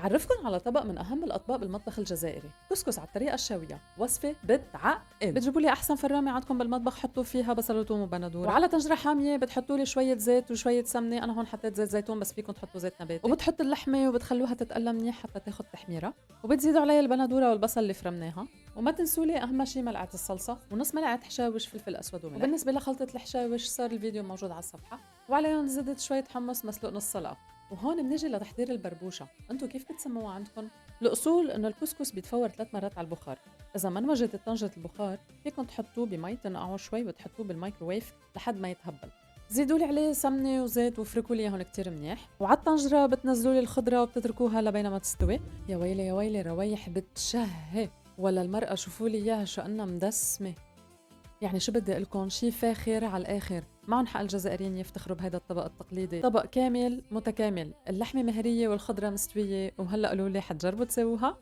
بعرفكن على طبق من أهم الأطباق بالمطبخ الجزائري، كسكس على الطريقة الشاوية، وصفة بتعقد. بتجيبوا لي أحسن فرامة عندكم بالمطبخ، حطوا فيها بصل وثوم وبندورة، وعلى طنجرة حامية بتحطوا لي شوية زيت وشوية سمنة. أنا هون حطيت زيت زيتون بس فيكم تحطوا زيت نباتي، وبتحطوا اللحمة وبتخلوها تتقلى منيح حتى تاخد تحميرة، وبتزيدوا عليها البندورة والبصل اللي فرمناها. وما تنسوا لي أهم شيء ملعقة الصلصة ونص ملعقة حشاوش فلفل أسود وملح. وبالنسبة لخلطة الحشاوش صار الفيديو موجود على الصفحة، وعليهم زدت شوية حمص مسلوق نص سلقة. وهون بنيجي لتحضير البربوشة، انتو كيف بتسموها عندكم؟ الأصول إنه الكسكس بيتفور 3 مرات على البخار. إذا ما انوجدت طنجرة البخار فيكم تحطوه بمي تنقعوه شوي وتحطوه بالمايكروويف لحد ما يتهبل. زيدوا لي عليه سمنة وزيت وفركوا لي اياهم كتير منيح، وعلى الطنجرة بتنزلوا لي الخضرة وبتتركوها لبين ما تستوي. يا ويلي يا ويلي، روايح بتشهي، ولا المرأة شوفوا لي اياها شو انها مدسمة. يعني شو بدي أقلكن، شي فاخر على الآخر. معن حق الجزائريين يفتخروا بهذا الطبق التقليدي، طبق كامل متكامل، اللحمة مهرية والخضرة مستوية. وهلأ قولوا لي، حتجربوا تسووها؟